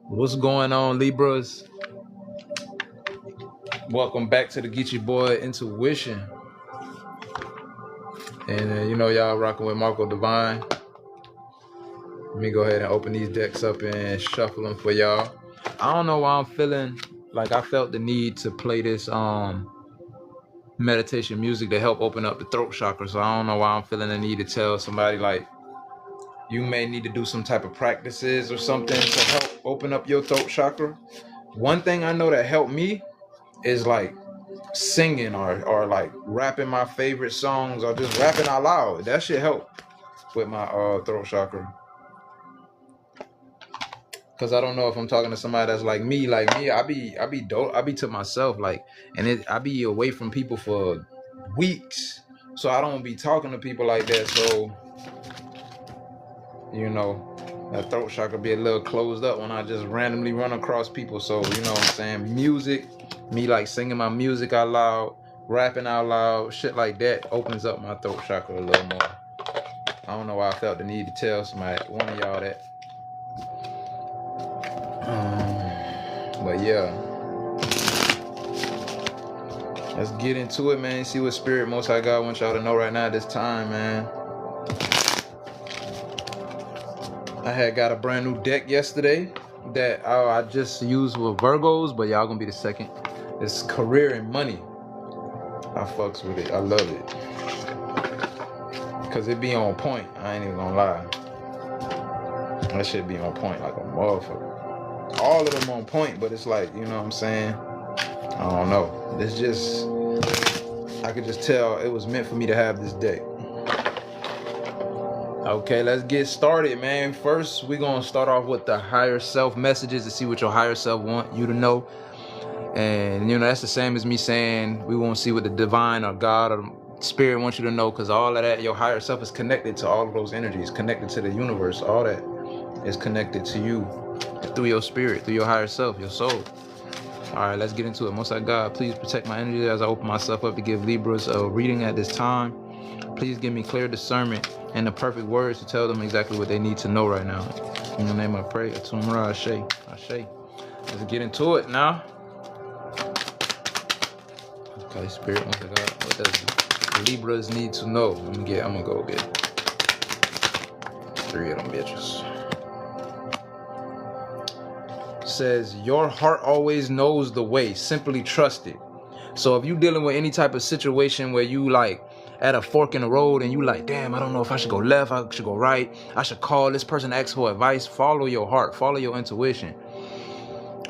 What's going on, Libras? Welcome back to the Get Boy Intuition. And you know y'all rocking with Marco Divine. Let me go ahead and open these decks up and shuffle them for y'all. I don't know why I'm feeling like I felt the need to play this meditation music to help open up the throat chakra. So I don't know why I'm feeling the need to tell somebody like you may need to do some type of practices or something to help open up your throat chakra. One thing I know that helped me is like singing or like rapping my favorite songs or just rapping out loud. That shit help with my throat chakra. Cause I don't know if I'm talking to somebody that's like me. I be dope. I be to myself I be away from people for weeks. So I don't be talking to people like that. So you know, that throat chakra be a little closed up when I just randomly run across people. So you know what I'm saying? Music, me like singing my music out loud, rapping out loud, shit like that opens up my throat chakra a little more. I don't know why I felt the need to tell somebody, one of y'all that. But yeah, let's get into it, man. See what Spirit Most High God wants y'all to know right now at this time, man. I had got a brand new deck yesterday that I just used with Virgos, but y'all gonna be the second. It's career and money. I fucks with it. I love it. Cause it be on point. I ain't even gonna lie. That shit be on point like a motherfucker. All of them on point, but it's like, you know what I'm saying? I don't know. It's just, I could just tell it was meant for me to have this deck. Okay, let's get started, man. First, we're gonna start off with the higher self messages to see what your higher self want you to know. And you know, that's the same as me saying we won't see what the divine or God or Spirit wants you to know, because all of that, your higher self is connected to all of those energies, connected to the universe. All that is connected to you through your spirit, through your higher self, your soul. All right, let's get into it. Most High God, please protect my energy as I open myself up to give Libras a reading at this time. Please give me clear discernment and the perfect words to tell them exactly what they need to know right now. In the name I pray. Atumra Ashe. Ashe. Let's get into it now. Okay, Spirit, Most High God, what does Libras need to know? I'm gonna go get 3 of them bitches. Says your heart always knows the way. Simply trust it. So if you dealing with any type of situation where you like at a fork in the road and you like, damn, I don't know if I should go left, I should go right, I should call this person, ask for advice, follow your heart, follow your intuition.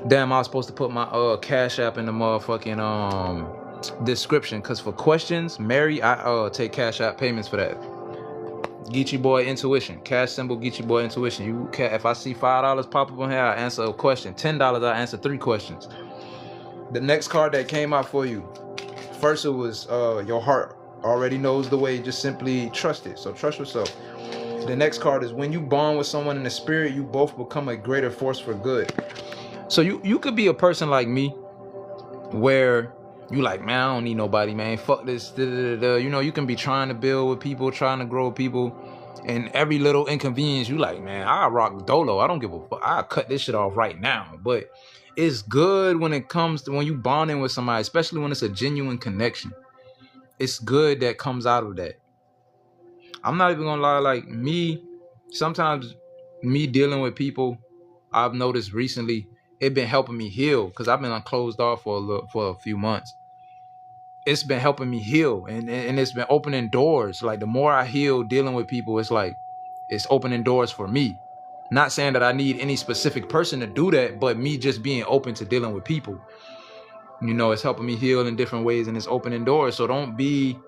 Damn, I was supposed to put my Cash App in the motherfucking description, because for questions, Mary, I take Cash App payments for that. Geechee Boy Intuition, cash symbol Geechee Boy Intuition. You can, if I see $5 pop up on here, I answer a question. $10, I answer 3 questions. The next card that came out for you, first it was your heart already knows the way. Just simply trust it. So trust yourself. The next card is when you bond with someone in the spirit, you both become a greater force for good. So you could be a person like me, where you like, man, I don't need nobody, man. Fuck this. You know, you can be trying to build with people, trying to grow with people, and every little inconvenience, you like, man, I rock dolo. I don't give a fuck. I cut this shit off right now. But it's good when it comes to when you bonding with somebody, especially when it's a genuine connection. It's good that comes out of that. I'm not even gonna lie, like me, sometimes me dealing with people, I've noticed recently, it been helping me heal, because I've been closed off for a few months. It's been helping me heal, and it's been opening doors. Like the more I heal dealing with people, it's like it's opening doors for me. Not saying that I need any specific person to do that, but me just being open to dealing with people, you know, it's helping me heal in different ways, and it's opening doors. So don't be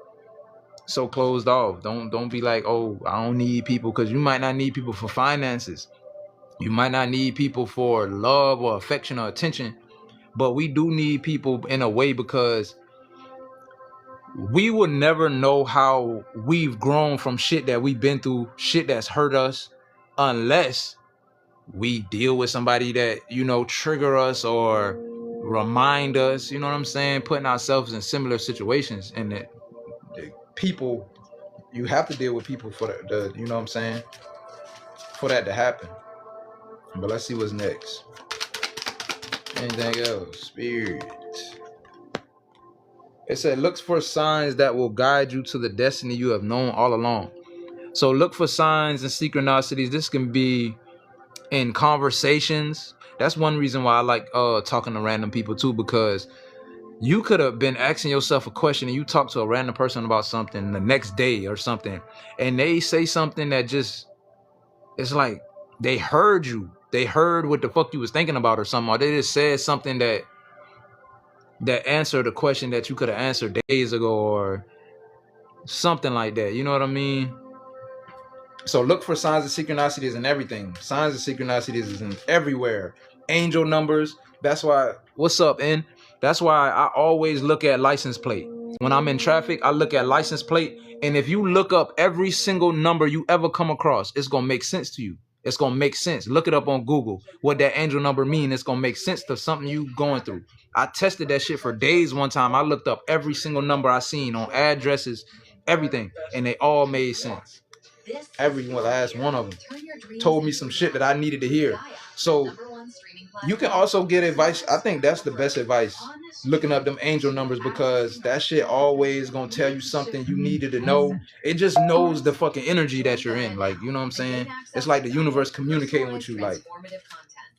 so closed off. Don't be like, oh, I don't need people, because you might not need people for finances. You might not need people for love or affection or attention, but we do need people in a way, because we will never know how we've grown from shit that we've been through, shit that's hurt us, unless we deal with somebody that, you know, trigger us or remind us, you know what I'm saying, putting ourselves in similar situations. And the people, you have to deal with people for you know what I'm saying, for that to happen. But let's see what's next. Anything else? Spirit. It said, look for signs that will guide you to the destiny you have known all along. So look for signs and synchronicities. This can be in conversations. That's one reason why I like talking to random people too, because you could have been asking yourself a question and you talk to a random person about something the next day or something, and they say something that just, it's like they heard you. They heard what the fuck you was thinking about or something, or they just said something that answered a question that you could have answered days ago or something like that. You know what I mean? So look for signs of synchronicities in everything. Signs of synchronicities is in everywhere. Angel numbers. That's why, what's up, N? That's why I always look at license plate. When I'm in traffic, I look at license plate. And if you look up every single number you ever come across, it's going to make sense to you. It's going to make sense. Look it up on Google. What that angel number mean, it's going to make sense to something you going through. I tested that shit for days one time. I looked up every single number I seen on addresses, everything, and they all made sense. Every last one of them told me some shit that I needed to hear. So you can also get advice. I think that's the best advice, looking up them angel numbers, because that shit always gonna tell you something you needed to know. It just knows the fucking energy that you're in. Like, you know what I'm saying? It's like the universe communicating with you. Like,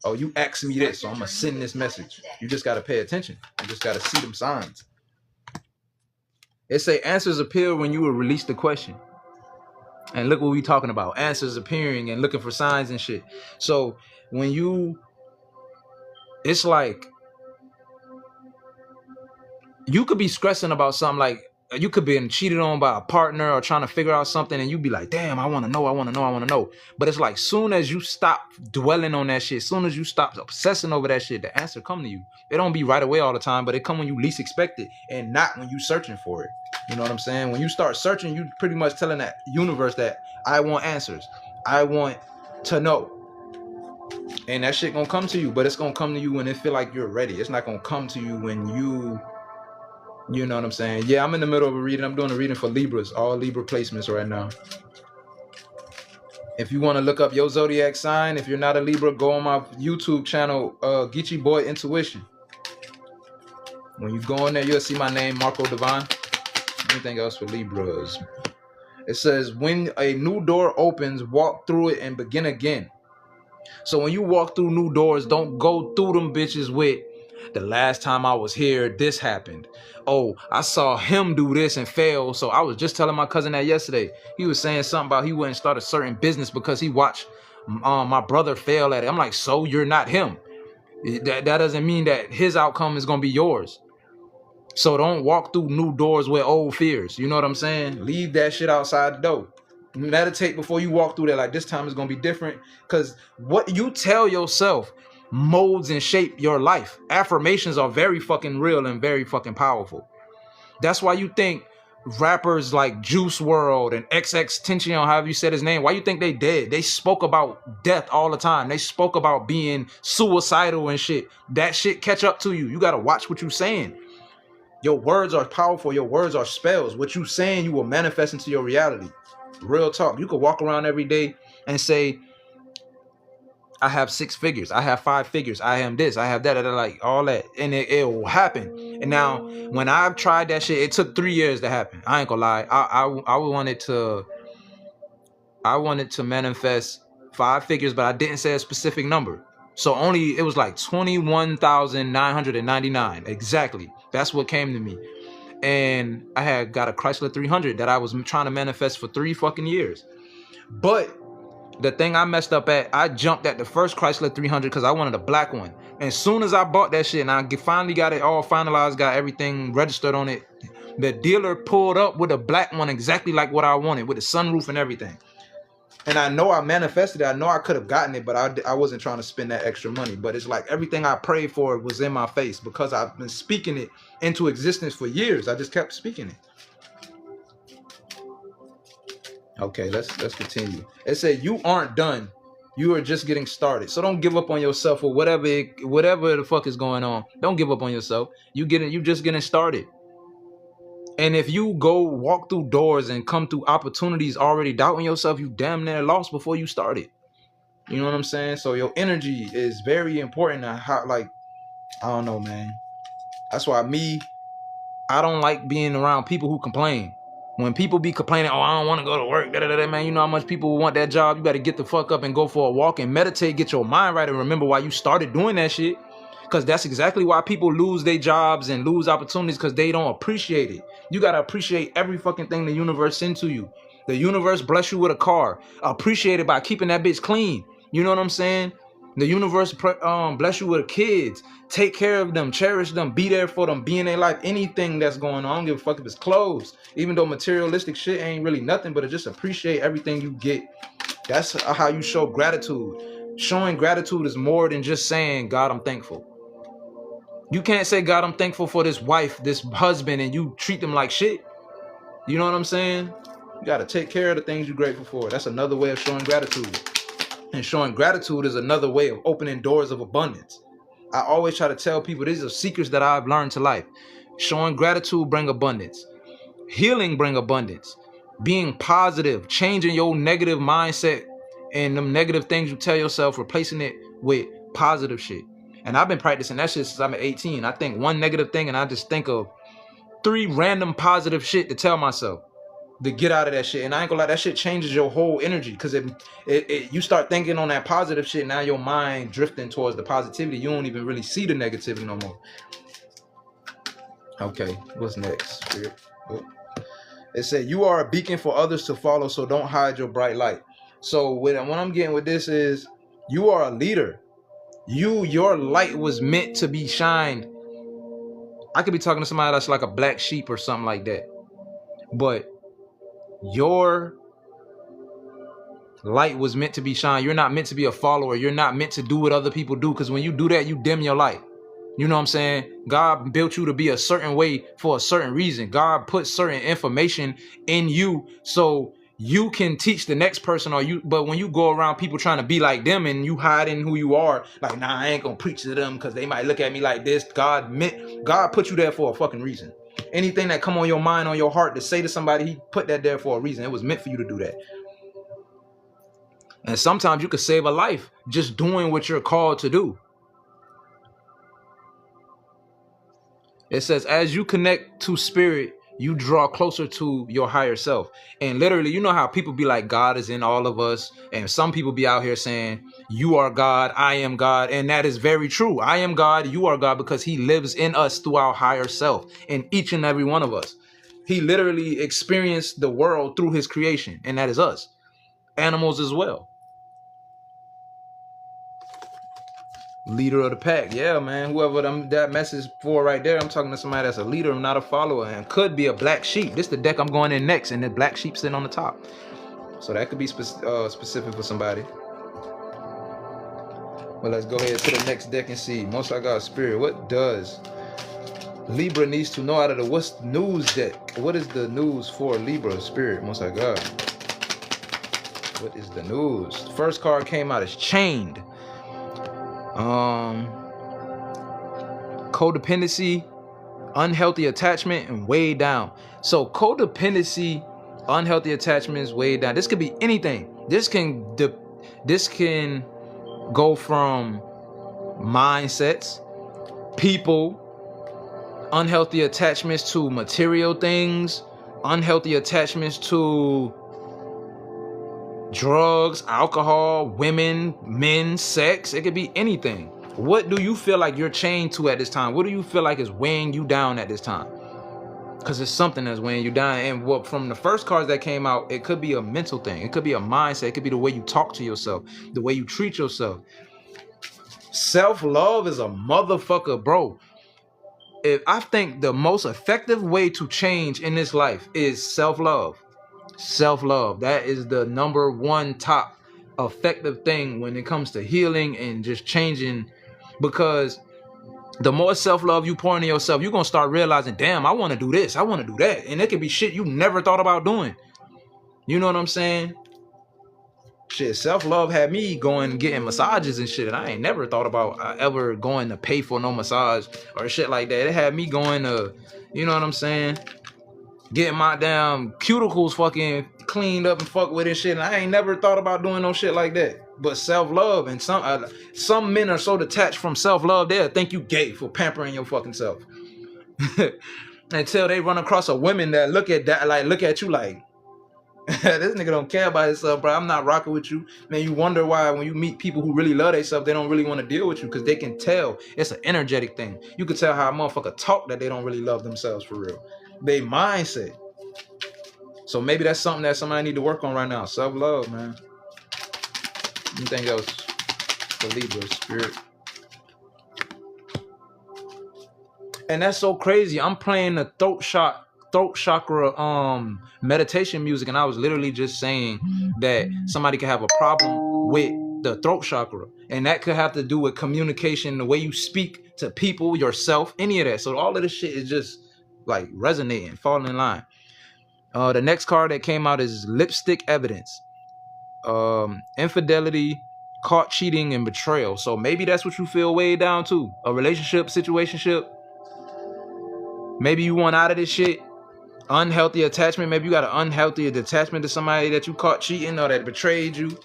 oh, you asked me this, so I'm gonna send this message. You just gotta pay attention. You just gotta see them signs. It say answers appear when you will release the question. And look what we talking about. Answers appearing and looking for signs and shit. So when you, it's like, you could be stressing about something, like you could be cheated on by a partner or trying to figure out something, and you be like, damn, I want to know. But it's like, soon as you stop dwelling on that shit, soon as you stop obsessing over that shit, the answer come to you. It don't be right away all the time, but it come when you least expect it, and not when you searching for it. You know what I'm saying? When you start searching, you pretty much telling that universe that I want answers. I want to know. And that shit gonna come to you, but it's gonna come to you when it feel like you're ready. It's not gonna come to you when you know what I'm saying? Yeah, I'm in the middle of a reading. I'm doing a reading for Libras, all Libra placements right now. If you want to look up your zodiac sign, if you're not a Libra, go on my YouTube channel, Geechee Boy Intuition. When you go in there, you'll see my name, Marco Divine. Anything else for Libras? It says, when a new door opens, walk through it and begin again. So when you walk through new doors, don't go through them bitches with, the last time I was here, this happened. Oh, I saw him do this and fail. So I was just telling my cousin that yesterday. He was saying something about he wouldn't start a certain business because he watched my brother fail at it. I'm like, so you're not him. That doesn't mean that his outcome is going to be yours. So don't walk through new doors with old fears. You know what I'm saying? Leave that shit outside the door. Meditate before you walk through there. Like, this time is going to be different. Because what you tell yourself molds and shape your life. Affirmations are very fucking real and very fucking powerful. That's why you think rappers like Juice WRLD and XXXTentacion, however you said his name, why you think they dead? They spoke about death all the time. They spoke about being suicidal and shit. That shit catch up to you. You got to watch what you saying. Your words are powerful. Your words are spells. What you saying, you will manifest into your reality. Real talk. You could walk around every day and say, I have 6 figures. I have 5 figures. I am this. I have that. Like all that. And it will happen. And now, when I've tried that shit, it took 3 years to happen. I ain't gonna lie. I wanted to manifest 5 figures, but I didn't say a specific number. So it was like 21,999. Exactly. That's what came to me. And I had got a Chrysler 300 that I was trying to manifest for 3 fucking years. But the thing I messed up at, I jumped at the first Chrysler 300 because I wanted a black one. And as soon as I bought that shit and I finally got it all finalized, got everything registered on it, the dealer pulled up with a black one exactly like what I wanted, with the sunroof and everything. And I know I manifested it. I know I could have gotten it, but I wasn't trying to spend that extra money. But it's like everything I prayed for was in my face because I've been speaking it into existence for years. I just kept speaking it. Okay, let's continue. It said, you aren't done. You are just getting started. So don't give up on yourself or whatever the fuck is going on. Don't give up on yourself. You just getting started. And if you go walk through doors and come through opportunities already doubting yourself, you damn near lost before you started. You know what I'm saying? So your energy is very important. How, like, I don't know, man. That's why I don't like being around people who complain. When people be complaining, oh, I don't want to go to work, man, you know how much people want that job. You better get the fuck up and go for a walk and meditate, get your mind right, and remember why you started doing that shit. Because that's exactly why people lose their jobs and lose opportunities, because they don't appreciate it. You got to appreciate every fucking thing the universe sends to you. The universe bless you with a car. Appreciate it by keeping that bitch clean. You know what I'm saying? The universe bless you with kids. Take care of them, cherish them, be there for them, be in their life. Anything that's going on, I don't give a fuck if it's clothes. Even though materialistic shit ain't really nothing, but just appreciate everything you get. That's how you show gratitude. Showing gratitude is more than just saying, God, I'm thankful. You can't say, God, I'm thankful for this wife, this husband, and you treat them like shit. You know what I'm saying? You got to take care of the things you're grateful for. That's another way of showing gratitude. And showing gratitude is another way of opening doors of abundance. I always try to tell people, these are secrets that I've learned to life. Showing gratitude bring abundance. Healing bring abundance. Being positive, changing your negative mindset and them negative things you tell yourself, replacing it with positive shit. And I've been practicing that shit since I'm 18. I think one negative thing and I just think of 3 random positive shit to tell myself to get out of that shit. And I ain't gonna lie, that shit changes your whole energy, because you start thinking on that positive shit. Now your mind drifting towards the positivity. You don't even really see the negativity no more. Okay, what's next? It said, you are a beacon for others to follow, so don't hide your bright light. So what I'm getting with this is, you are a leader. Your light was meant to be shined. I could be talking to somebody that's like a black sheep or something like that, but your light was meant to be shined. You're not meant to be a follower. You're not meant to do what other people do, because when you do that, you dim your light. You know what I'm saying? God built you to be a certain way for a certain reason. God put certain information in you so you can teach the next person, but when you go around people trying to be like them and you hiding who you are, like, nah, I ain't gonna preach to them because they might look at me like this. God put you there for a fucking reason. Anything that come on your mind, on your heart to say to somebody, he put that there for a reason. It was meant for you to do that. And sometimes you could save a life just doing what you're called to do. It says, as you connect to spirit, you draw closer to your higher self. And literally, you know how people be like, God is in all of us. And some people be out here saying, you are God, I am God. And that is very true. I am God, you are God, because he lives in us through our higher self, in each and every one of us. He literally experienced the world through his creation, and that is us. Animals as well. Leader of the pack. Yeah, man. Whoever that message for right there, I'm talking to somebody that's a leader, not a follower, and could be a black sheep. This is the deck I'm going in next, and the black sheep sitting on the top. So that could be specific for somebody. Well, let's go ahead to the next deck and see. Most High God Spirit, what does Libra needs to know out of the what's news deck? What is the news for Libra Spirit, Most High God? What is the news? The first card came out as Chained. Codependency, unhealthy attachment, and way down. So codependency, unhealthy attachments, way down. This could be anything. This can go from mindsets, people, unhealthy attachments to material things, unhealthy attachments to drugs, alcohol, women, men, sex. It could be anything. What do you feel like you're chained to at this time? What do you feel like is weighing you down at this time? Because it's something that's weighing you down. And what from the first cards that came out, it could be a mental thing. It could be a mindset. It could be the way you talk to yourself, the way you treat yourself. Self-love is a motherfucker, bro. I think the most effective way to change in this life is self-love. Self-love. That is the number one top effective thing when it comes to healing and just changing, because the more self-love you pour into yourself, you're gonna start realizing, damn, I want to do this, I want to do that, and it could be shit you never thought about doing. You know what I'm saying? Shit, self-love had me going getting massages and shit, and I ain't never thought about ever going to pay for no massage or shit like that. It had me going to, you know what I'm saying, getting my damn cuticles fucking cleaned up and fuck with and shit, and I ain't never thought about doing no shit like that. but self-love. And some men are so detached from self-love, they'll think you gay for pampering your fucking self. Until they run across a woman that look at you like, this nigga don't care about himself, bro. I'm not rocking with you. Man, you wonder why when you meet people who really love themselves, they don't really want to deal with you, because they can tell. It's an energetic thing. You can tell how a motherfucker talk that they don't really love themselves for real. They mindset. So maybe that's something that somebody need to work on right now. Self-love, man. Anything else for Libra spirit? And that's so crazy. I'm playing the throat chakra meditation music, and I was literally just saying that somebody could have a problem with the throat chakra, and that could have to do with communication, the way you speak to people, yourself, any of that. So all of this shit is just like resonating, falling in line. The next card that came out is lipstick evidence. Infidelity, caught cheating, and betrayal. So maybe that's what you feel way down to. A relationship, situationship. Maybe you want out of this shit. Unhealthy attachment. Maybe you got an unhealthy attachment to somebody that you caught cheating or that betrayed you.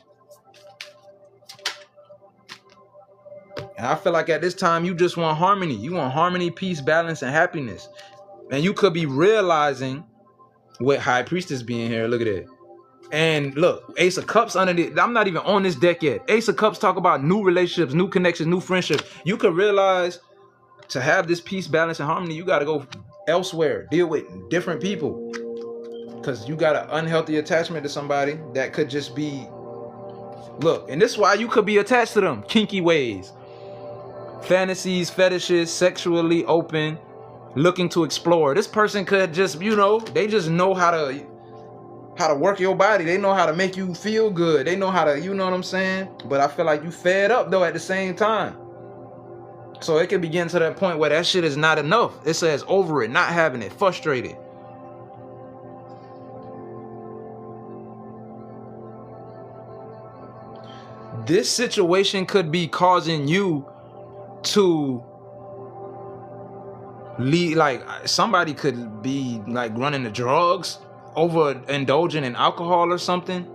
And I feel like at this time you just want harmony. You want harmony, peace, balance, and happiness. And you could be realizing with High Priestess being here. Look at it. And look, Ace of Cups under the, I'm not even on this deck yet. Ace of Cups talk about new relationships, new connections, new friendships. You could realize to have this peace, balance, and harmony, you got to go elsewhere, deal with different people, because you got an unhealthy attachment to somebody that could just be, look, and this is why you could be attached to them. Kinky ways, fantasies, fetishes, sexually open, looking to explore. This person could just, you know, they just know how to work your body. They know how to make you feel good. They know how to, you know what I'm saying? But I feel like you fed up though at the same time. So it can be getting to that point where that shit is not enough. It says over it, not having it, frustrated. This situation could be causing you to lead, like somebody could be like running the drugs, overindulging in alcohol or something.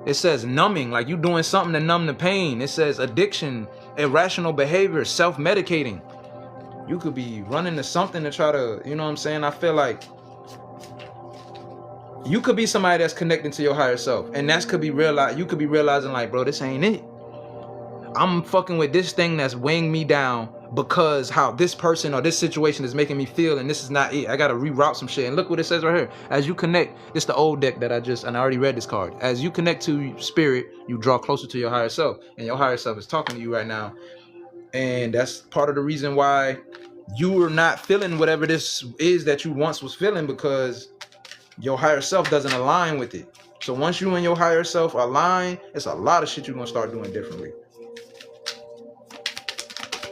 It says numbing, like you doing something to numb the pain. It says addiction, irrational behavior, self-medicating. You could be running to something to try to, you know what I'm saying? I feel like you could be somebody that's connecting to your higher self, and that could be you could be realizing like, bro, this ain't it. I'm fucking with this thing that's weighing me down because how this person or this situation is making me feel, and this is not it. I gotta reroute some shit. And look what it says right here. As you connect, this is the old deck that I already read this card. As you connect to spirit, you draw closer to your higher self, and your higher self is talking to you right now. And that's part of the reason why you are not feeling whatever this is that you once was feeling, because your higher self doesn't align with it. So once you and your higher self align, it's a lot of shit you're gonna start doing differently.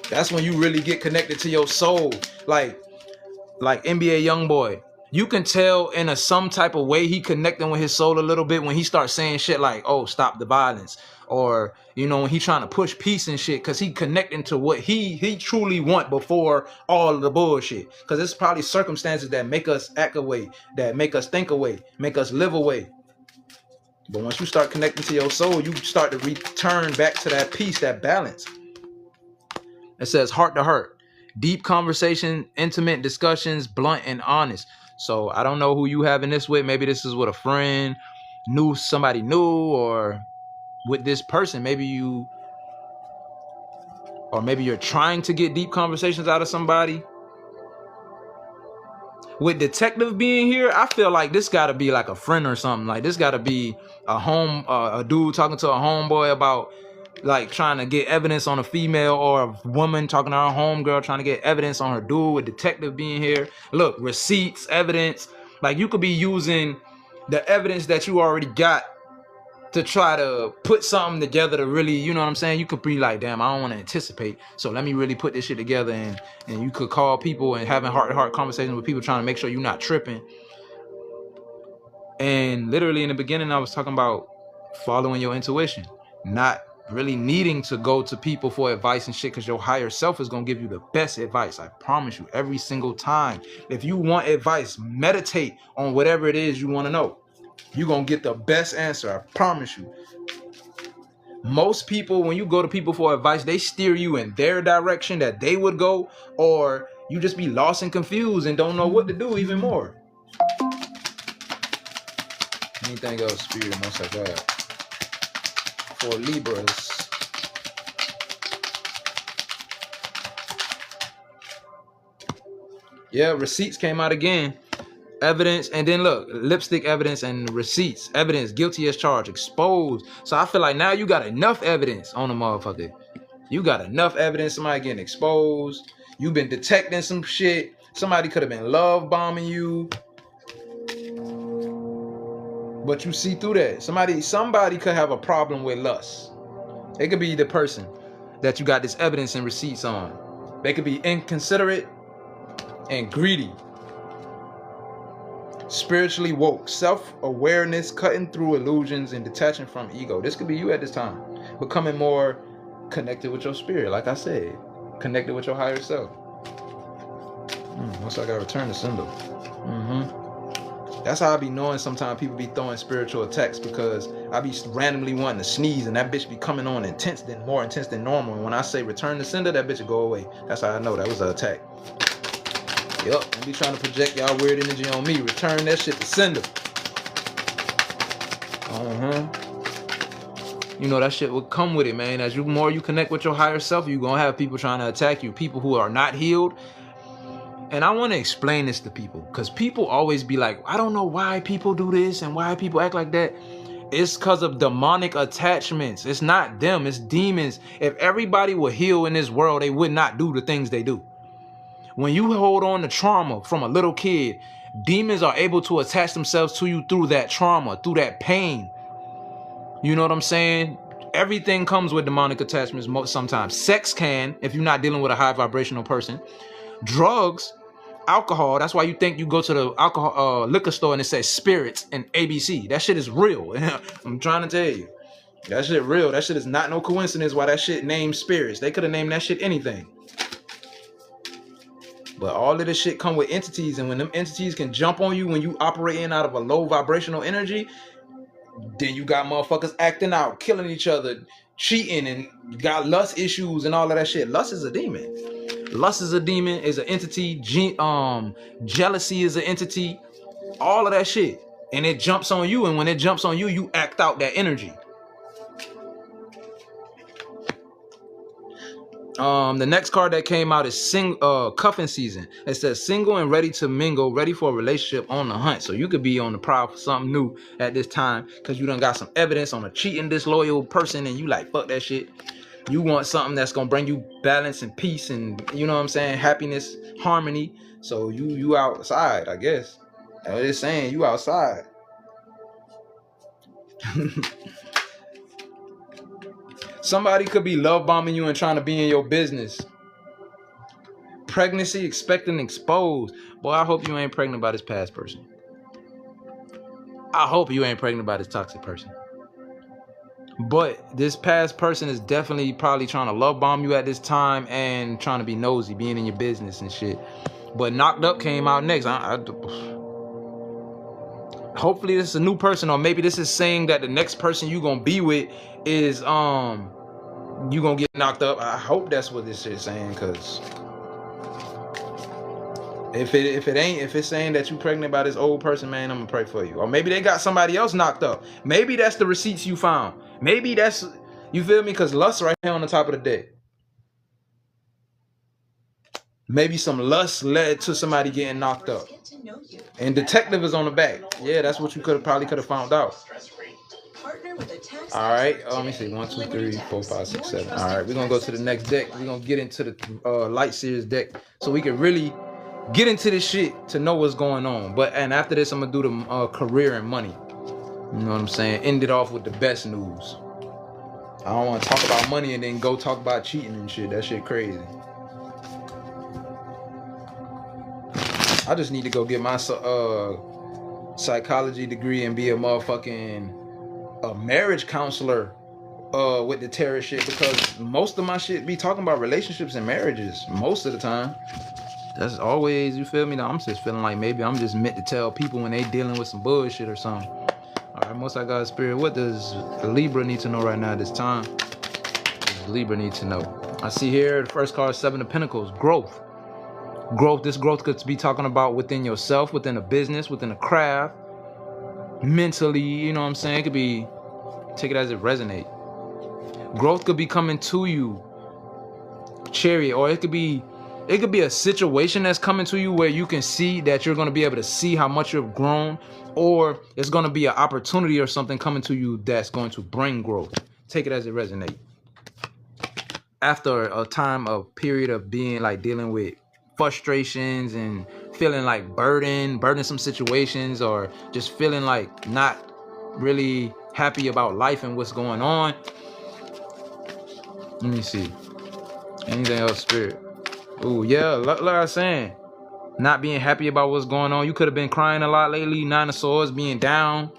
That's when you really get connected to your soul. Like NBA Youngboy. You can tell in some type of way he connecting with his soul a little bit when he starts saying shit like, oh, stop the violence. Or, you know, when he trying to push peace and shit, because he connecting to what he truly want before all of the bullshit. Because it's probably circumstances that make us act away, that make us think away, make us live away. But once you start connecting to your soul, you start to return back to that peace, that balance. It says heart to heart, deep conversation, intimate discussions, blunt and honest. So I don't know who you having this with. Maybe this is with a friend, somebody new, or with this person. Maybe you're trying to get deep conversations out of somebody. With detective being here, I feel like this got to be like a friend or something. Like this got to be a dude talking to a homeboy about like trying to get evidence on a female, or a woman talking to her homegirl trying to get evidence on her dude. With detective being here, look, receipts, evidence. Like you could be using the evidence that you already got to try to put something together to really, you know what I'm saying? You could be like, damn, I don't want to anticipate, so let me really put this shit together. And you could call people and having heart-to-heart conversations with people, trying to make sure you're not tripping. And literally in the beginning, I was talking about following your intuition, not really needing to go to people for advice and shit, because your higher self is going to give you the best advice. I promise you, every single time. If you want advice, meditate on whatever it is you want to know. You're going to get the best answer. I promise you. Most people, when you go to people for advice, they steer you in their direction that they would go, or you just be lost and confused and don't know what to do even more. Anything else, Spirit, most I got for Libras. Yeah, receipts came out again. Evidence, and then look, lipstick evidence and receipts. Evidence, guilty as charged, exposed. So I feel like now you got enough evidence on the motherfucker. You got enough evidence, somebody getting exposed. You've been detecting some shit. Somebody could have been love bombing you. But you see through that. Somebody could have a problem with lust. It could be the person that you got this evidence and receipts on. They could be inconsiderate and greedy. Spiritually woke, self-awareness, cutting through illusions and detaching from ego. This could be you at this time. Becoming more connected with your spirit, like I said. Connected with your higher self. Once I got return the symbol. That's how I be knowing sometimes people be throwing spiritual attacks, because I be randomly wanting to sneeze and that bitch be coming on more intense than normal. And when I say return the sender, that bitch will go away. That's how I know that was an attack. Yup, don't be trying to project y'all weird energy on me. Return that shit to sender. You know, that shit will come with it, man. As more you connect with your higher self, you're gonna have people trying to attack you. People who are not healed. And I want to explain this to people, because people always be like, I don't know why people do this and why people act like that. It's because of demonic attachments. It's not them, it's demons. If everybody would heal in this world, they would not do the things they do. When you hold on to trauma from a little kid, demons are able to attach themselves to you through that trauma, through that pain. You know what I'm saying? Everything comes with demonic attachments sometimes. Sex can, if you're not dealing with a high vibrational person. Drugs, alcohol. That's why you think you go to the alcohol liquor store and it says spirits and ABC. That shit is real. I'm trying to tell you. That shit real. That shit is not no coincidence why that shit named spirits. They could have named that shit anything. But all of this shit come with entities, and when them entities can jump on you when you operating out of a low vibrational energy, then you got motherfuckers acting out, killing each other, cheating, and got lust issues and all of that shit. Lust is a demon. Lust is a demon, is an entity. Jealousy is an entity. All of that shit. And it jumps on you, and when it jumps on you, you act out that energy. The next card that came out is cuffing season. It says single and ready to mingle, ready for a relationship, on the hunt. So you could be on the prowl for something new at this time, because you done got some evidence on a cheating, disloyal person, and you like, fuck that shit. You want something that's gonna bring you balance and peace and, you know what I'm saying, happiness, harmony. So you outside, I guess. That's what it's saying, you outside. Somebody could be love bombing you and trying to be in your business. Pregnancy, expecting, exposed. Boy, I hope you ain't pregnant by this past person. I hope you ain't pregnant by this toxic person. But this past person is definitely probably trying to love bomb you at this time and trying to be nosy, being in your business and shit. But knocked up came out next. Hopefully this is a new person, or maybe this is saying that the next person you gonna be with is you gonna get knocked up. I hope that's what this is saying, because if it's saying that you pregnant by this old person, man, I'm gonna pray for you. Or maybe they got somebody else knocked up. Maybe that's the receipts you found. Maybe that's, you feel me? Because lust right here on the top of the deck. Maybe some lust led to somebody getting knocked up. And detective is on the back. Yeah, that's what you probably could have found out. All right, let me see. 1, 2, 3, 4, 5, 6, 7. All right, we're gonna go to the next deck. We're gonna get into the light series deck, so we can really get into this shit to know what's going on. And after this, I'm gonna do the career and money. You know what I'm saying? End it off with the best news. I don't want to talk about money and then go talk about cheating and shit. That shit crazy. I just need to go get my psychology degree and be a marriage counselor with the tarot shit, because most of my shit be talking about relationships and marriages most of the time. That's always, you feel me? Now I'm just feeling like maybe I'm just meant to tell people when they dealing with some bullshit or something. All Most High God Spirit, what does the Libra need to know right now at this time? What does Libra need to know? I see here the first card, Seven of Pentacles, growth. Growth, this growth could be talking about within yourself, within a business, within a craft, mentally, you know what I'm saying? It could be, take it as it resonates. Growth could be coming to you, Chariot, or it could be a situation that's coming to you where you can see that you're going to be able to see how much you've grown, or it's going to be an opportunity or something coming to you that's going to bring growth. Take it as it resonates. After a time, a period of being like dealing with frustrations and feeling like burdensome situations, or just feeling like not really happy about life and what's going on. Let me see. Anything else, Spirit? Ooh, yeah, like I was saying, not being happy about what's going on. You could have been crying a lot lately. Nine of Swords, being down.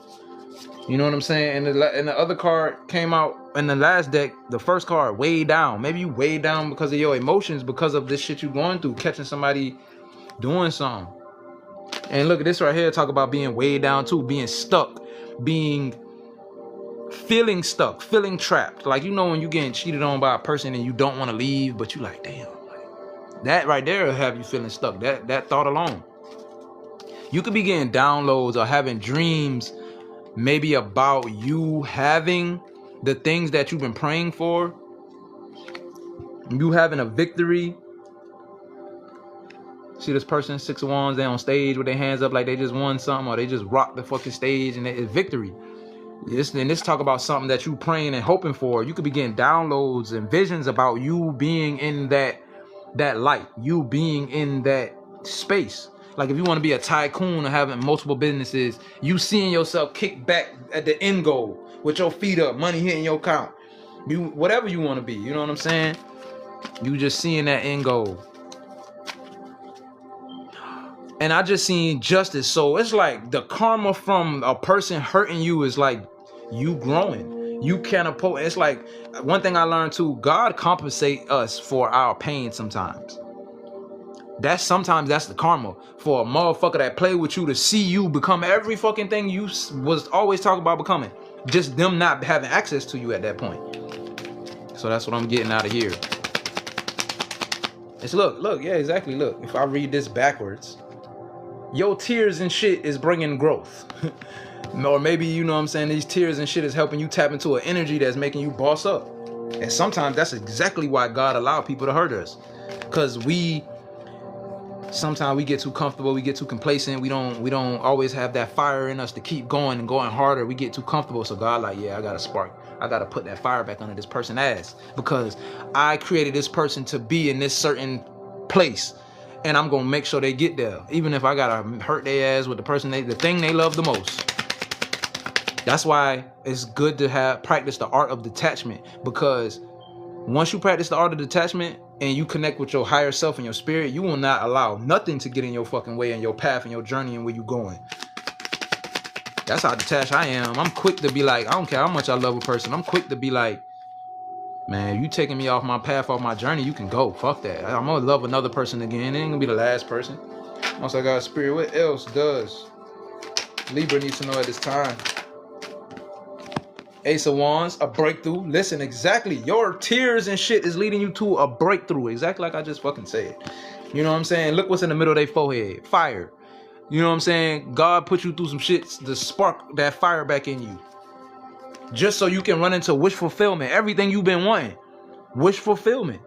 You know what I'm saying? And the other card came out in the last deck. The first card, way down. Maybe you way down because of your emotions, because of this shit you going through, catching somebody doing something. And look at this right here. Talk about being way down too, being stuck, feeling stuck, feeling trapped. Like, you know when you getting cheated on by a person and you don't want to leave, but you like, damn. That right there will have you feeling stuck. That thought alone. You could be getting downloads or having dreams, maybe about you having the things that you've been praying for. You having a victory. See this person, Six of Wands, they on stage with their hands up like they just won something, or they just rocked the fucking stage, and it's victory. This talk about something that you praying and hoping for. You could be getting downloads and visions about you being in that light, you being in that space. Like if you want to be a tycoon or having multiple businesses, you seeing yourself kick back at the end goal with your feet up, money hitting your account. You, whatever you want to be, you know what I'm saying? You just seeing that end goal. And I just seen justice. So it's like the karma from a person hurting you is like you growing. You can't oppose. It's like one thing I learned too, God compensate us for our pain sometimes. Sometimes that's the karma for a motherfucker that played with you to see you become every fucking thing you was always talking about becoming. Just them not having access to you at that point. So that's what I'm getting out of here. It's look, yeah, exactly. Look, if I read this backwards, your tears and shit is bringing growth. Or maybe, you know what I'm saying, these tears and shit is helping you tap into an energy that's making you boss up. And sometimes that's exactly why God allowed people to hurt us. Because sometimes we get too comfortable, we get too complacent, we don't always have that fire in us to keep going and going harder. We get too comfortable. So God like, yeah, I got a spark. I got to put that fire back under this person's ass, because I created this person to be in this certain place. And I'm going to make sure they get there. Even if I got to hurt their ass with the thing they love the most. That's why it's good to practice the art of detachment. Because once you practice the art of detachment and you connect with your higher self and your spirit, you will not allow nothing to get in your fucking way and your path and your journey and where you're going. That's how detached I am. I'm quick to be like, I don't care how much I love a person. I'm quick to be like, man, you taking me off my path, off my journey, you can go. Fuck that. I'm going to love another person again. It ain't going to be the last person. Once I got spirit, what else does Libra need to know at this time? Ace of Wands, a breakthrough. Listen, exactly. Your tears and shit is leading you to a breakthrough. Exactly like I just fucking said. You know what I'm saying? Look what's in the middle of their forehead. Fire. You know what I'm saying? God put you through some shit to spark that fire back in you. Just so you can run into wish fulfillment. Everything you've been wanting. Wish fulfillment.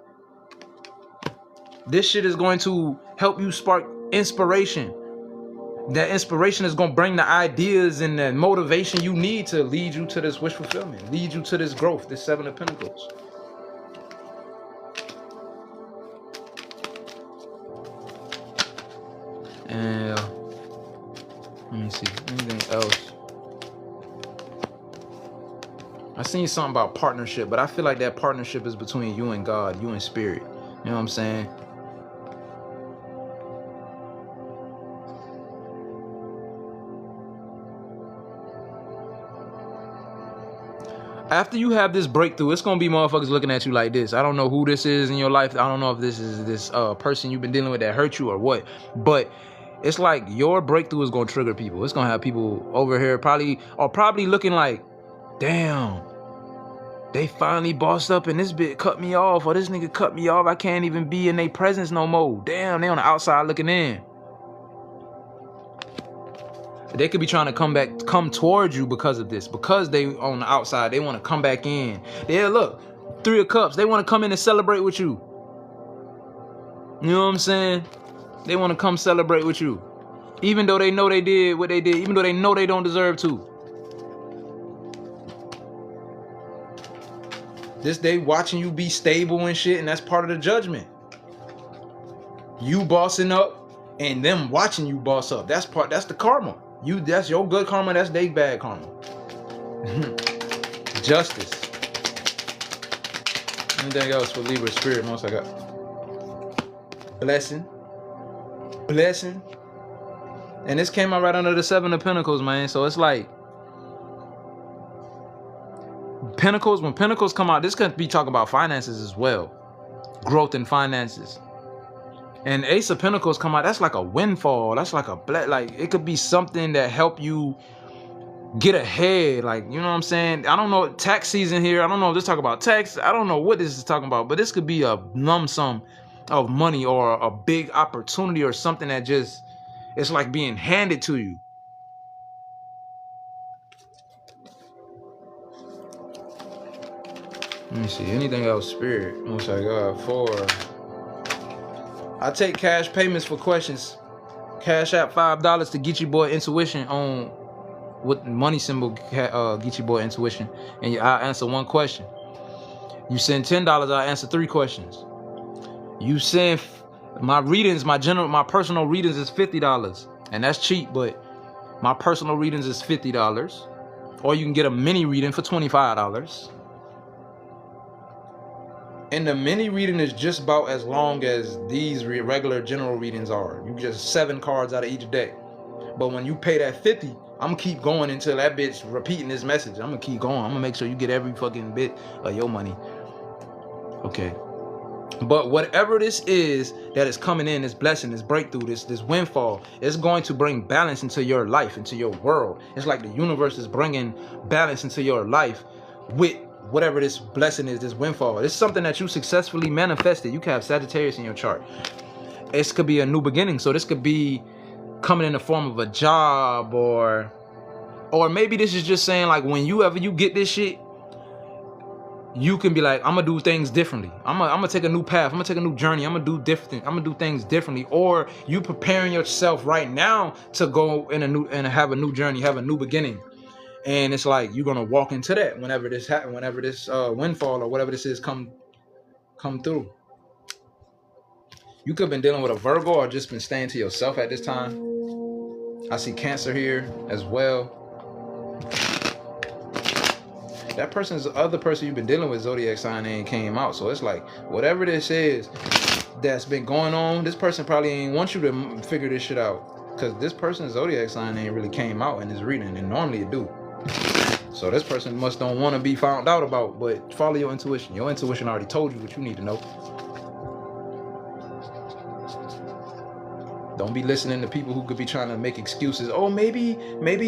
This shit is going to help you spark inspiration. That inspiration is going to bring the ideas and the motivation you need to lead you to this wish fulfillment. Lead you to this growth. This Seven of Pentacles. And let me see. Anything else? I seen something about partnership, but I feel like that partnership is between you and God, you and spirit. You know what I'm saying? After you have this breakthrough, it's going to be motherfuckers looking at you like this. I don't know who this is in your life. I don't know if this is this person you've been dealing with that hurt you or what. But It's like your breakthrough is gonna trigger people. It's gonna have people over here probably looking like, damn, they finally bossed up and this bitch cut me off, or this nigga cut me off. I can't even be in their presence no more. Damn, they on the outside looking in. They could be trying to come towards you because of this. Because they on the outside, they want to come back in. Yeah, look, 3 of Cups. They want to come in and celebrate with you. You know what I'm saying? They want to come celebrate with you. Even though they know they did what they did. Even though they know they don't deserve to. They watching you be stable and shit, and that's part of the judgment. You bossing up and them watching you boss up. That's the karma. That's your good karma, that's their bad karma. Justice. Anything else for Libra spirit? Most I got. Blessing. And this came out right under the 7 of Pentacles, man. So it's like Pentacles, when Pentacles come out, this could be talking about finances as well. Growth in finances. And Ace of Pentacles come out, that's like a windfall. That's like it could be something that help you get ahead. Like, you know what I'm saying? I don't know, tax season here. I don't know if this talk about tax. I don't know what this is talking about, but this could be a lump sum of money or a big opportunity or something that just, it's like being handed to you. Let me see. Anything else, spirit? Most I got 4. I take cash payments for questions. Cash out $5 to get your boy Intuition on with money symbol. Get your boy Intuition, and I'll answer 1 question. You send $10, I'll answer 3 questions. You send my readings, my personal readings is $50, and that's cheap. But my personal readings is $50, or you can get a mini reading for $25. And the mini reading is just about as long as these regular general readings are. You just 7 cards out of each deck. But when you pay that 50, I'm gonna keep going until that bitch repeating this message. I'm gonna keep going. I'm gonna make sure you get every fucking bit of your money. Okay. But whatever this is that is coming in, this blessing, this breakthrough, this windfall, it's going to bring balance into your life, into your world. It's like the universe is bringing balance into your life with whatever this blessing is, this windfall. It's something that you successfully manifested. You can have Sagittarius in your chart. This could be a new beginning. So this could be coming in the form of a job, or maybe this is just saying, like, whenever you get this shit, you can be like, I'm gonna do things differently. I'm gonna take a new path. I'm gonna take a new journey. I'm gonna do things differently. Or you preparing yourself right now to go in have a new journey, have a new beginning. And it's like you're gonna walk into that whenever this happens, whenever this windfall or whatever this is come through. You could have been dealing with a Virgo or just been staying to yourself at this time. I see Cancer here as well. That other person you've been dealing with, zodiac sign, ain't came out. So it's like whatever this is that's been going on, this person probably ain't want you to figure this shit out, because this person's zodiac sign ain't really came out in this reading, and normally it do. So this person must don't want to be found out about, but follow your intuition. Your intuition already told you what you need to know. Don't be listening to people who could be trying to make excuses. Oh, maybe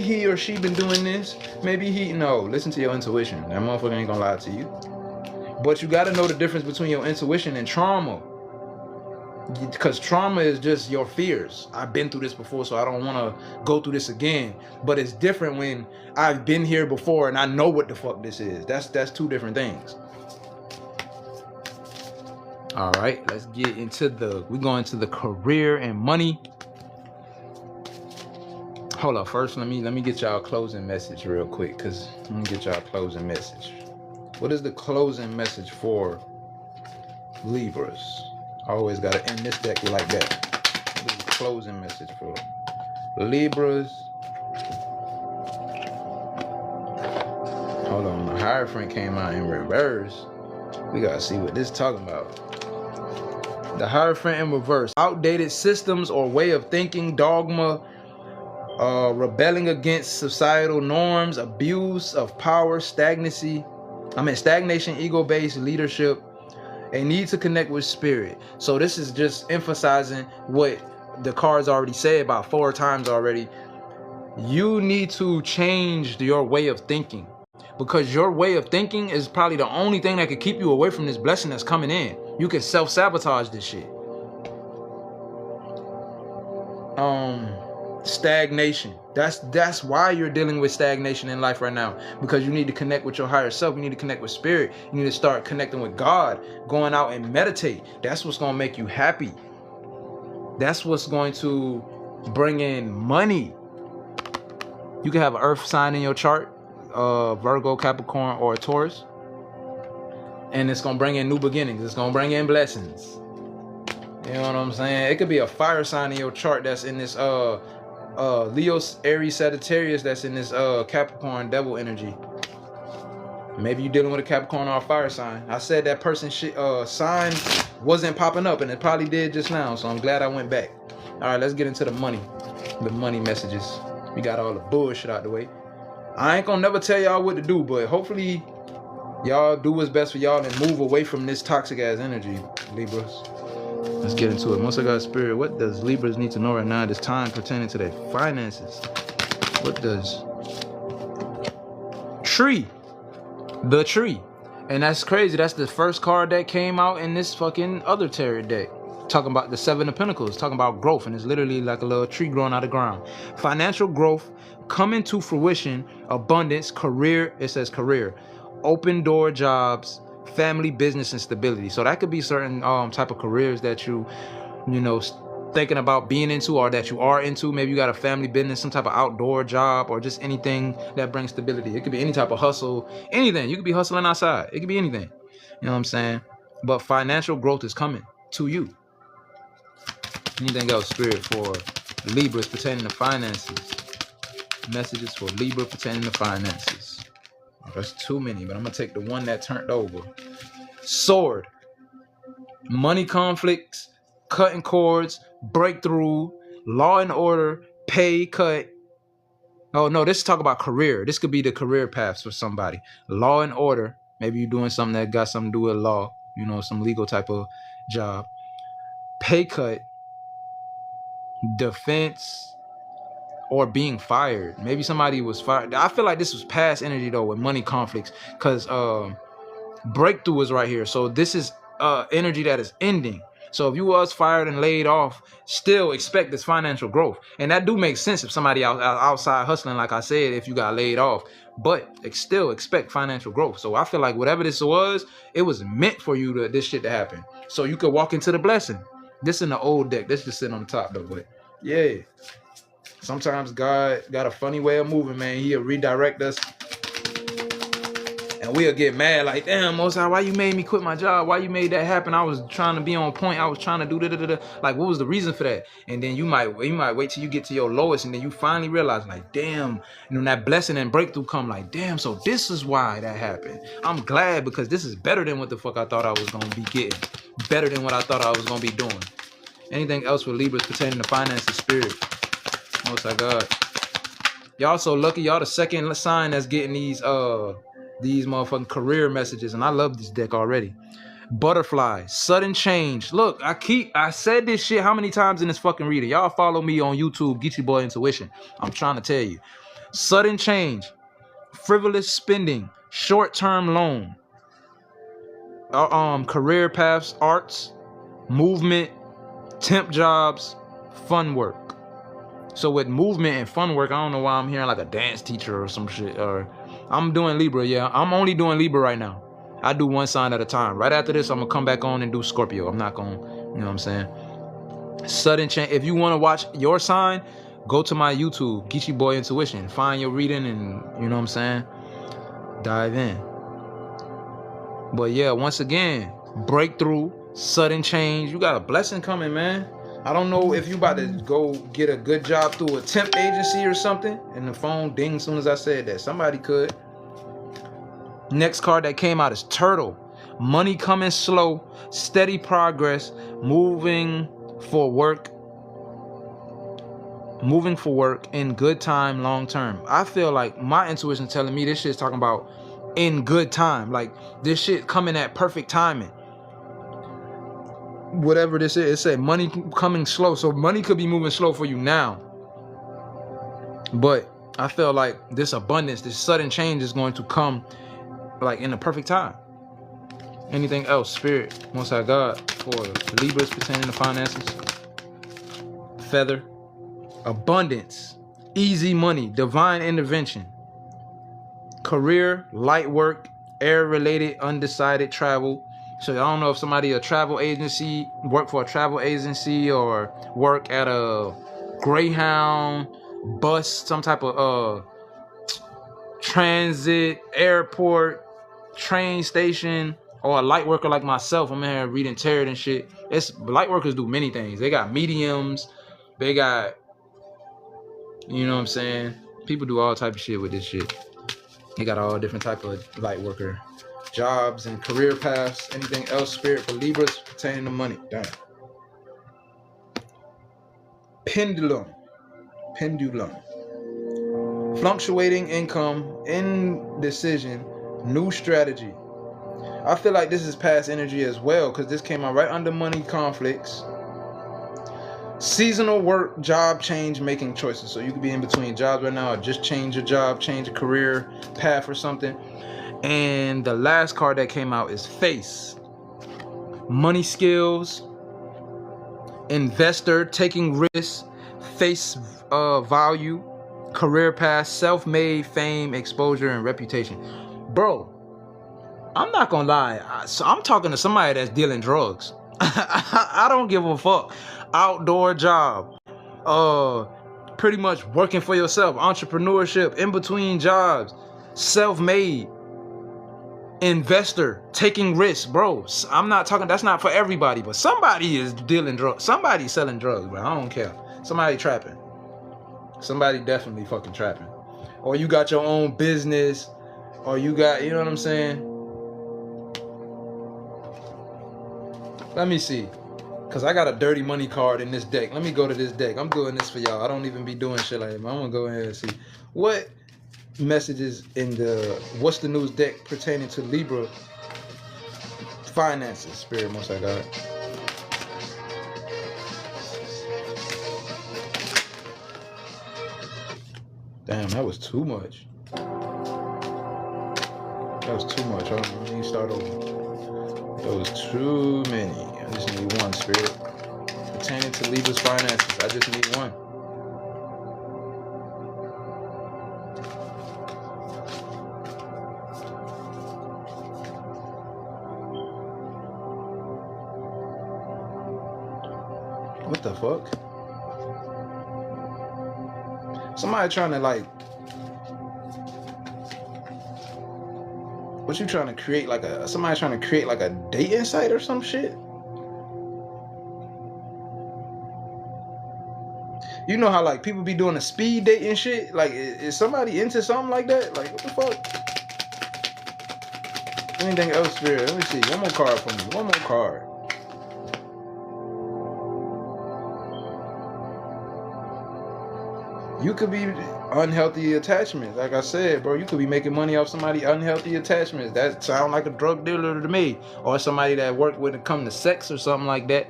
he or she been doing this. No, listen to your intuition. That motherfucker ain't gonna lie to you. But you gotta know the difference between your intuition and trauma. Because trauma is just your fears. I've been through this before, so I don't want to go through this again. But it's different when I've been here before and I know what the fuck this is. That's 2 different things. All right, let's get into we go into the career and money. Hold up, first let me get y'all a closing message real quick, because let me get y'all a closing message. What is the closing message for Libras? I always gotta end this deck like that. What is the closing message for Libras? Hold on, the Hierophant came out in reverse. We gotta see what this is talking about. The Hierophant in reverse. Outdated systems or way of thinking, dogma, rebelling against societal norms, abuse of power, stagnation, ego-based leadership, a need to connect with spirit. So this is just emphasizing what the cards already say about 4 times already, you need to change your way of thinking, because your way of thinking is probably the only thing that could keep you away from this blessing that's coming in. You can self-sabotage this shit. Stagnation. That's why you're dealing with stagnation in life right now, because you need to connect with your higher self. You need to connect with spirit. You need to start connecting with God, going out and meditate. That's what's going to make you happy. That's what's going to bring in money. You can have an earth sign in your chart, Virgo, Capricorn, or Taurus, and it's going to bring in new beginnings. It's going to bring in blessings. You know what I'm saying? It could be a fire sign in your chart that's in this Leo, Aries, Sagittarius, that's in this Capricorn devil energy. Maybe you're dealing with a Capricorn or a fire sign. I said that person's sign wasn't popping up, and it probably did just now, so I'm glad I went back. All right, let's get into the money messages. We got all the bullshit out the way. I ain't gonna never tell y'all what to do, but hopefully y'all do what's best for y'all and move away from this toxic ass energy, Libras. Let's get into it. Most of God's spirit, what does Libras need to know right now at this time pertaining to their finances? What does tree? The tree. And that's crazy. That's the first card that came out in this fucking other tarot deck. Talking about the 7 of Pentacles, talking about growth, and it's literally like a little tree growing out of the ground. Financial growth coming to fruition, abundance, career. It says career, open door jobs, family, business, and stability. So that could be certain type of careers that you know, thinking about being into, or that you are into. Maybe you got a family business, some type of outdoor job, or just anything that brings stability. It could be any type of hustle, anything. You could be hustling outside. It could be anything. You know what I'm saying? But financial growth is coming to you. Anything else, spirit, for Libras pertaining to finances? Messages for Libra pertaining to finances. Oh, that's too many, but I'm gonna take the one that turned over. Sword. Money conflicts, cutting cords, breakthrough, law and order, pay cut. Oh no, this is talk about career. This could be the career paths for somebody. Law and order. Maybe you're doing something that got something to do with law. You know, some legal type of job. Pay cut. Defense, or being fired. Maybe somebody was fired. I feel like this was past energy though, with money conflicts, because breakthrough is right here. So this is energy that is ending. So if you was fired and laid off, still expect this financial growth. And that do make sense if somebody outside hustling, like I said, if you got laid off. But still expect financial growth. So I feel like whatever this was, it was meant for you to this shit to happen, so you could walk into the blessing. This in the old deck. This just sitting on the top though, but yeah. Sometimes God got a funny way of moving, man. He'll redirect us, and we'll get mad like, damn, Most High, why you made me quit my job? Why you made that happen? I was trying to be on point. I was trying to do da-da-da-da. Like, what was the reason for that? And then you might wait till you get to your lowest, and then you finally realize, like, damn, and when that blessing and breakthrough come, like, damn, so this is why that happened. I'm glad, because this is better than what the fuck I thought I was gonna be getting. Better than what I thought I was gonna be doing. Anything else for Libras pertaining to finances, spirit? Most High God. Y'all so lucky. Y'all the second sign that's getting these motherfucking career messages, and I love this deck already. Butterfly, sudden change. Look, I said this shit how many times in this fucking reading? Y'all follow me on YouTube, Geechee Boy Intuition. I'm trying to tell you. Sudden change, frivolous spending, short-term loan, career paths, arts, movement, temp jobs, fun work. So with movement and fun work, I don't know why I'm hearing like a dance teacher or some shit. Or I'm doing Libra, yeah. I'm only doing Libra right now. I do one sign at a time. Right after this, I'm gonna come back on and do Scorpio. I'm not gonna, you know what I'm saying? Sudden change. If you want to watch your sign, go to my YouTube, Geechee Boy Intuition. Find your reading and, you know what I'm saying? Dive in. But yeah, once again, breakthrough, sudden change. You got a blessing coming, man. I don't know if you about to go get a good job through a temp agency or something, and the phone ding as soon as I said that. Somebody could. Next card that came out is Turtle. Money coming slow, steady progress, moving for work in good time, long term. I feel like my intuition telling me this shit's talking about in good time. Like this shit coming at perfect timing. whatever this is. It said money coming slow. So money could be moving slow for you now. But I feel like this abundance, this sudden change is going to come like in the perfect time. Anything else, Spirit, Most High God, for Libras pertaining to finances? Feather, abundance, easy money, divine intervention, career, light work, air-related, undecided travel. So I don't know if somebody a travel agency, work for a travel agency, or work at a Greyhound bus, some type of transit, airport, train station, or a light worker like myself. I'm in here reading tarot and shit. It's light workers do many things. They got mediums, they got, you know what I'm saying? People do all type of shit with this shit. They got all different type of light worker jobs and career paths. Anything else, Spirit, for Libras pertaining to money? Damn. Pendulum. Fluctuating income, indecision, new strategy. I feel like this is past energy as well, because this came out right under money conflicts. Seasonal work, job change, making choices. So you could be in between jobs right now, or just change your job, change a career path or something. And the last card that came out is Face. Money skills, investor, taking risks, face value, career path, self-made, fame, exposure, and reputation. Bro, I'm not gonna lie. I'm talking to somebody that's dealing drugs. I don't give a fuck. Outdoor job, pretty much working for yourself, entrepreneurship, in between jobs, self-made, investor, taking risks, bro. I'm not talking, that's not for everybody, but somebody is dealing drugs. Somebody's selling drugs, bro. I don't care. Somebody trapping. Somebody definitely fucking trapping. Or you got your own business, or you got, you know what I'm saying? Let me see, because I got a dirty money card in this deck. Let me go to this deck. I'm doing this for y'all. I don't even be doing shit like that. I'm going to go ahead and see what messages in the What's the News deck pertaining to Libra finances, Spirit, Most High God. Damn, that was too much. That was too much. Hold on, let me start over. That was too many. I just need one, Spirit. Pertaining to Libra's finances, I just need one. What the fuck? Somebody trying to like, what you trying to create, like somebody trying to create like a dating site or some shit? You know how like people be doing a speed dating shit? Like, is somebody into something like that? Like, what the fuck? Anything else, Spirit? Let me see. One more card for me. One more card. You could be unhealthy attachments. Like I said, bro, you could be making money off somebody unhealthy attachments. That sound like a drug dealer to me. Or somebody that worked with it come to sex or something like that.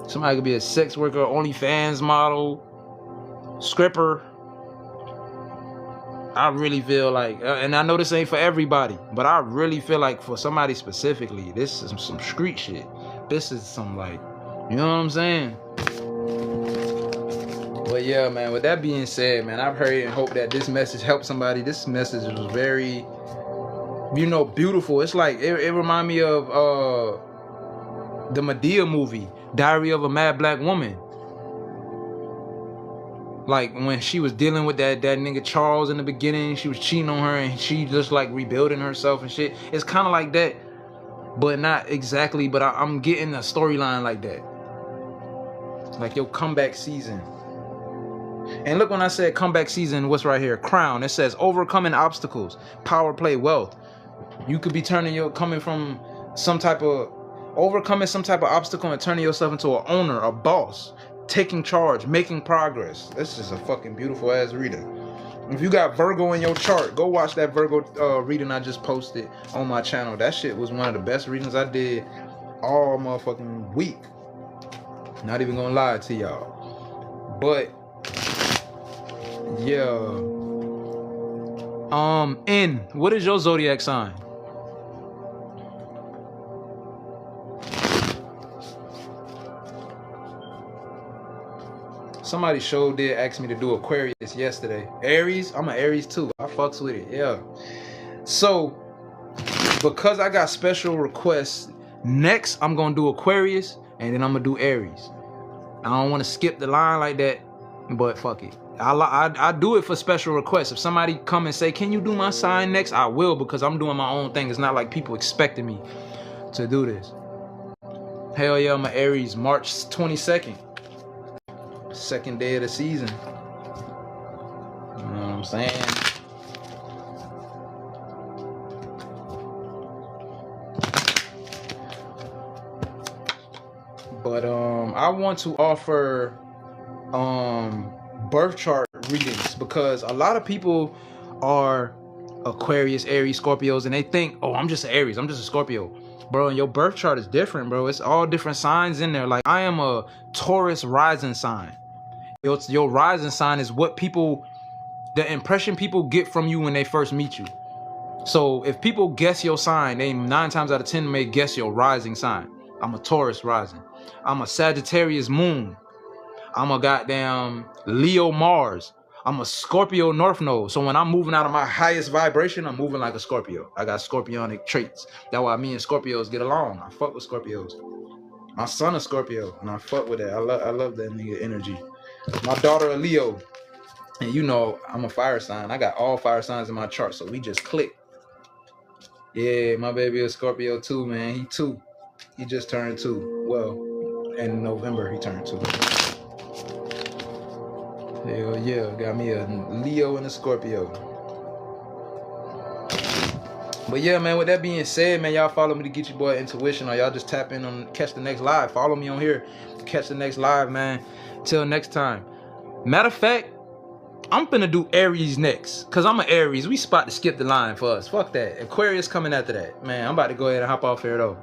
Somebody could be a sex worker, OnlyFans model, stripper. I really feel like, and I know this ain't for everybody, but I really feel like for somebody specifically, this is some street shit. This is some like, you know what I'm saying? But yeah, man, with that being said, man, I've heard and hope that this message helped somebody. This message was very, you know, beautiful. It's like, it reminded me of the Medea movie, Diary of a Mad Black Woman. Like when she was dealing with that nigga Charles in the beginning, she was cheating on her and she just like rebuilding herself and shit. It's kind of like that, but not exactly, but I'm getting a storyline like that. Like your comeback season. And look, when I said comeback season, what's right here? Crown. It says overcoming obstacles, power play, wealth. You could be coming from some type of, overcoming some type of obstacle and turning yourself into an owner, a boss, taking charge, making progress. This is a fucking beautiful ass reading. If you got Virgo in your chart, go watch that Virgo reading I just posted on my channel. That shit was one of the best readings I did all motherfucking week. Not even gonna lie to y'all. But yeah. N, what is your zodiac sign? Somebody sure did ask me to do Aquarius yesterday. Aries, I'm an Aries too. I fucks with it, yeah. So, because I got special requests, next I'm gonna do Aquarius and then I'm gonna do Aries. I don't want to skip the line like that, but fuck it. I do it for special requests. If somebody come and say, can you do my sign next? I will, because I'm doing my own thing. It's not like people expecting me to do this. Hell yeah, I'm an Aries, March 22nd. Second day of the season. You know what I'm saying? But I want to offer birth chart readings, because a lot of people are Aquarius, Aries, Scorpios, and they think, oh, I'm just an Aries, I'm just a Scorpio. Bro, and your birth chart is different, bro. It's all different signs in there. Like, I am a Taurus rising sign. Your rising sign is what people, the impression people get from you when they first meet you. So if people guess your sign, they 9 times out of 10 may guess your rising sign. I'm a Taurus rising. I'm a Sagittarius moon. I'm a goddamn Leo Mars. I'm a Scorpio North Node. So when I'm moving out of my highest vibration, I'm moving like a Scorpio. I got Scorpionic traits. That's why me and Scorpios get along. I fuck with Scorpios. My son is Scorpio, and I fuck with that. I love that nigga energy. My daughter a Leo, and you know I'm a fire sign. I got all fire signs in my chart, so we just click. Yeah, my baby is Scorpio too, man. He 2. He just turned 2. Well, in November he turned 2. Hell yeah, got me a Leo and a Scorpio. But yeah, man, with that being said, man, y'all follow me to get your boy intuition, or y'all just tap in on catch the next live. Follow me on here to catch the next live, man. Till next time. Matter of fact, I'm finna do Aries next, cause I'm an Aries. We spot to skip the line for us. Fuck that. Aquarius coming after that. Man, I'm about to go ahead and hop off here though.